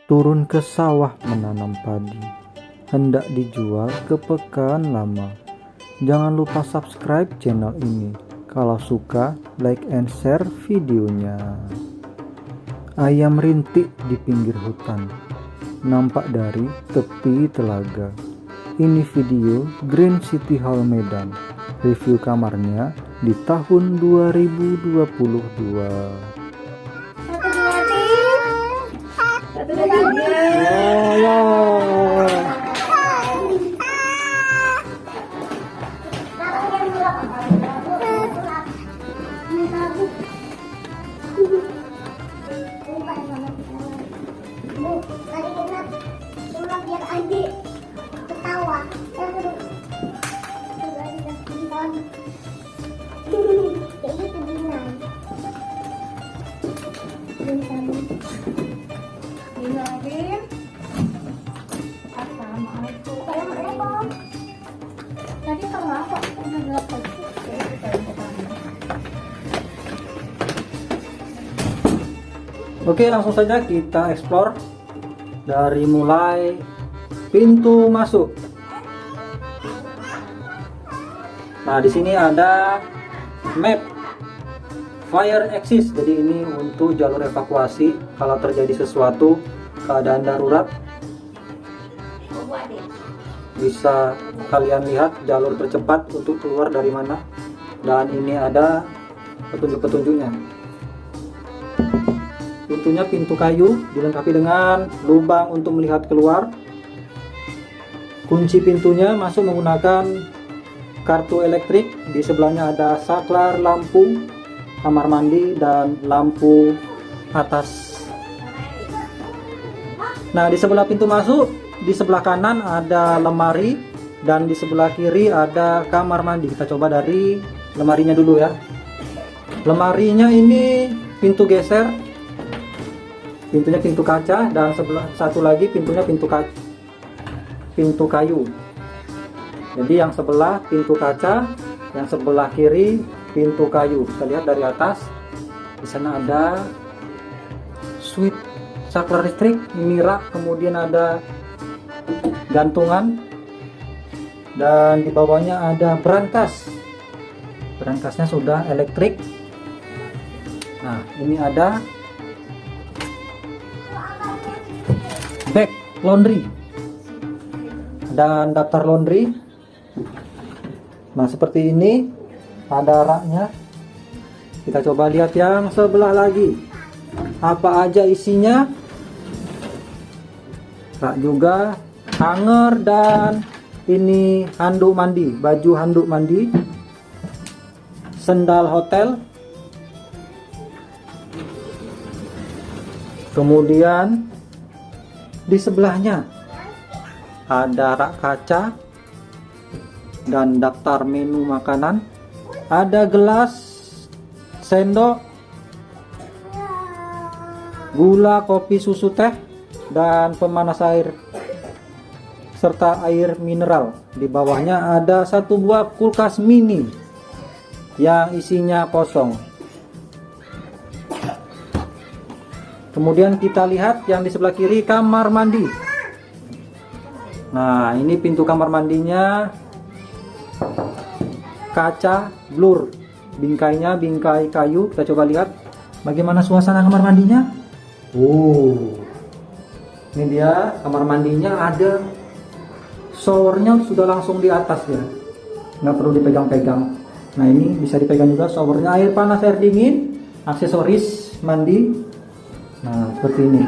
Turun ke sawah menanam padi, hendak dijual ke pekan lama. Jangan lupa subscribe channel ini. Kalau suka, like and share videonya. Ayam rintik di pinggir hutan, nampak dari tepi telaga. Ini video Green City Hall Medan. Review kamarnya di tahun 2022. Biar adik ketawa. Kayak gitu Dinan. Bismillahirrahmanirrahim. Assalamualaikum. Assalamualaikum. Tadi kenapa? Udah gelap lagi. Oke, langsung saja kita explore dari mulai pintu masuk. Nah, di sini ada map fire exit. Jadi ini untuk jalur evakuasi kalau terjadi sesuatu keadaan darurat. Bisa kalian lihat jalur tercepat untuk keluar dari mana. Dan ini ada petunjuk-petunjuknya. Pintunya pintu kayu, dilengkapi dengan lubang untuk melihat keluar. Kunci pintunya masuk menggunakan kartu elektrik. Di sebelahnya ada saklar lampu kamar mandi dan lampu atas. Nah, di sebelah pintu masuk, di sebelah kanan ada lemari dan di sebelah kiri ada kamar mandi. Kita coba dari lemarinya dulu ya. Lemarinya ini pintu geser. Pintunya pintu kaca dan sebelah satu lagi pintunya pintu kayu. Jadi yang sebelah pintu kaca, yang sebelah kiri pintu kayu. Kita lihat dari atas. Di sana ada switch saklar listrik, ini rak, kemudian ada gantungan dan di bawahnya ada brankas. Brankasnya sudah elektrik. Nah, ini ada bag laundry dan daftar laundry. Nah, seperti ini ada raknya. Kita coba lihat yang sebelah lagi, apa aja isinya. Rak juga, hanger, dan ini handuk mandi, baju handuk mandi, sendal hotel. Kemudian di sebelahnya ada rak kaca dan daftar menu makanan. Ada gelas, sendok, gula, kopi, susu, teh, dan pemanas air serta air mineral. Di bawahnya ada satu buah kulkas mini yang isinya kosong. Kemudian kita lihat yang di sebelah kiri, kamar mandi. Nah, ini pintu kamar mandinya kaca blur, bingkainya bingkai kayu. Kita coba lihat bagaimana suasana kamar mandinya. Ini dia kamar mandinya, ada showernya sudah langsung di atas ya, nggak perlu dipegang-pegang. Nah, ini bisa dipegang juga showernya, air panas, air dingin, aksesoris mandi. Nah, seperti ini.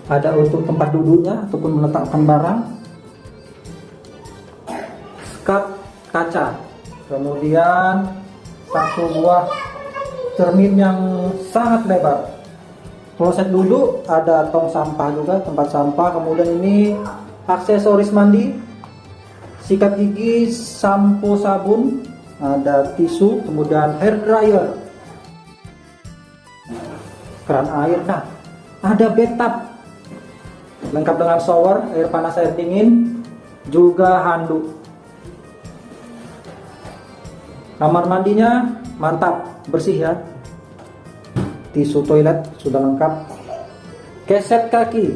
Ada untuk tempat duduknya ataupun meletakkan barang. Skap kaca. Kemudian satu buah cermin yang sangat lebar. Kloset duduk, ada tong sampah juga, tempat sampah. Kemudian ini aksesoris mandi, sikat gigi, sampo, sabun, ada tisu, kemudian hair dryer, keran air. Nah, ada bathtub lengkap dengan shower, air panas, air dingin, juga handuk. Kamar mandinya mantap, bersih ya. tisu toilet sudah lengkap, keset kaki.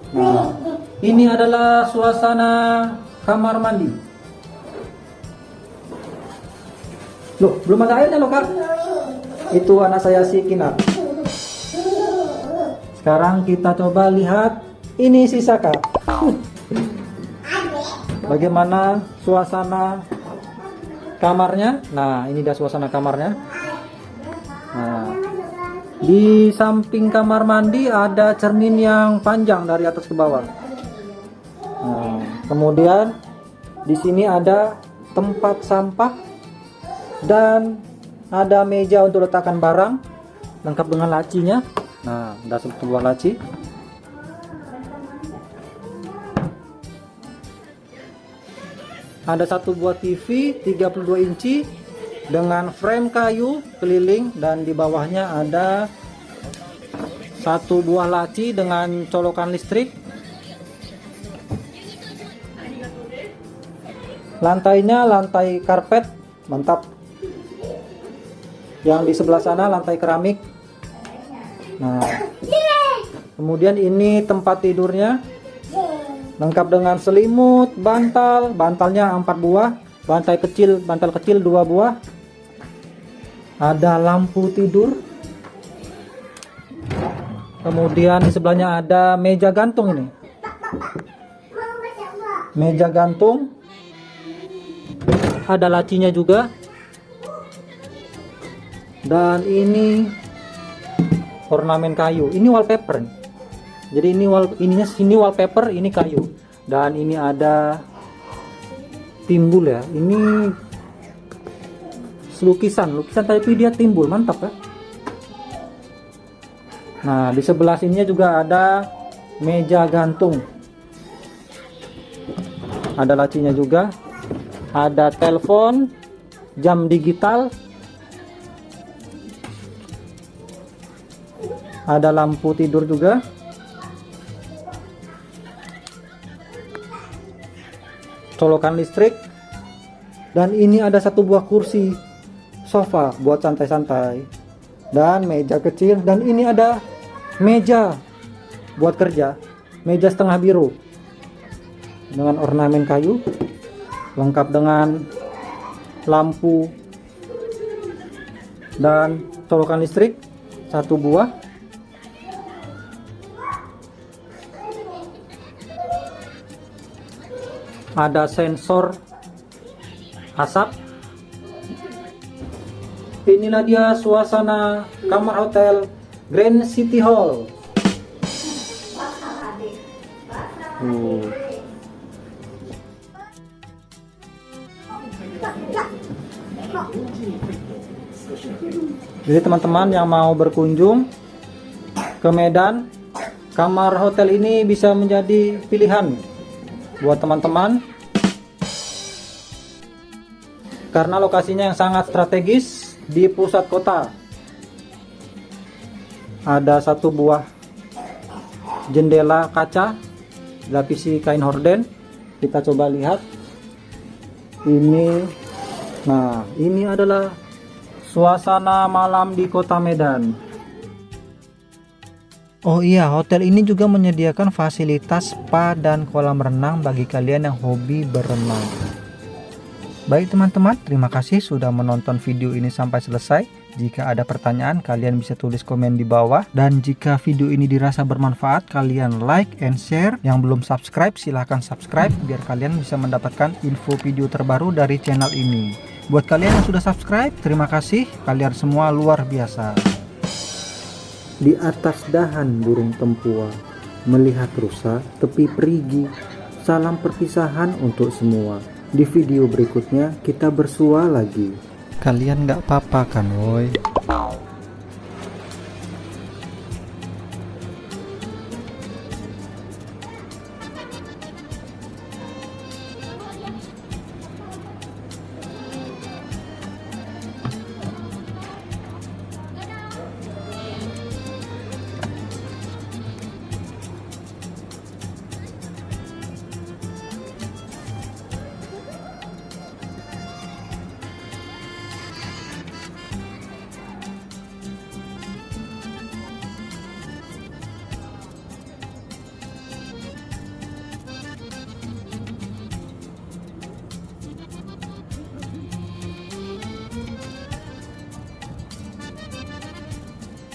Nah, ini adalah suasana kamar mandi. Loh, belum ada airnya loh kak. Itu anak saya si Kinar. Sekarang kita coba lihat ini si Saka. Bagaimana suasana kamarnya? Nah, ini dia suasana kamarnya. Nah, di samping kamar mandi ada cermin yang panjang dari atas ke bawah. Nah, kemudian di sini ada tempat sampah dan ada meja untuk letakkan barang lengkap dengan lacinya. Nah, ada satu buah laci. Ada satu buah TV 32 inci dengan frame kayu keliling, dan di bawahnya ada satu buah laci dengan colokan listrik. Lantainya lantai karpet, mantap. Yang di sebelah sana lantai keramik. Nah, kemudian ini tempat tidurnya lengkap dengan selimut, bantalnya 4 buah, bantal kecil 2 buah. Ada lampu tidur. Kemudian di sebelahnya ada meja gantung ini. Meja gantung. Ada lacinya juga. Dan ini ornamen kayu. Ini wallpaper nih. Jadi ini wallpaper, ini kayu. Dan ini ada timbul ya. Ini lukisan tapi dia timbul, mantap ya. Nah, di sebelah sininya juga ada meja gantung. Ada lacinya juga. Ada telepon, jam digital. Ada lampu tidur juga. Colokan listrik. Dan ini ada satu buah kursi sofa buat santai-santai. Dan meja kecil. Dan ini ada meja buat kerja. Meja setengah biru. Dengan ornamen kayu. Lengkap dengan lampu dan colokan listrik satu buah. Ada sensor asap. Inilah dia suasana kamar hotel Grand City Hall. Jadi teman-teman yang mau berkunjung ke Medan, kamar hotel ini bisa menjadi pilihan buat teman-teman karena lokasinya yang sangat strategis di pusat kota. Ada satu buah jendela kaca dilapisi kain horden. Kita coba lihat ini. Nah, ini adalah suasana malam di kota Medan. Oh iya, hotel ini juga menyediakan fasilitas spa dan kolam renang bagi kalian yang hobi berenang. Baik teman-teman, terima kasih sudah menonton video ini sampai selesai. Jika ada pertanyaan, kalian bisa tulis komen di bawah. Dan jika video ini dirasa bermanfaat, kalian like and share. Yang belum subscribe, silahkan subscribe biar kalian bisa mendapatkan info video terbaru dari channel ini. Buat kalian yang sudah subscribe, terima kasih. Kalian semua luar biasa. Di atas dahan burung tempua, melihat rusa tepi perigi. Salam perpisahan untuk semua. Di video berikutnya kita bersua lagi. Kalian gak apa-apa kan woi?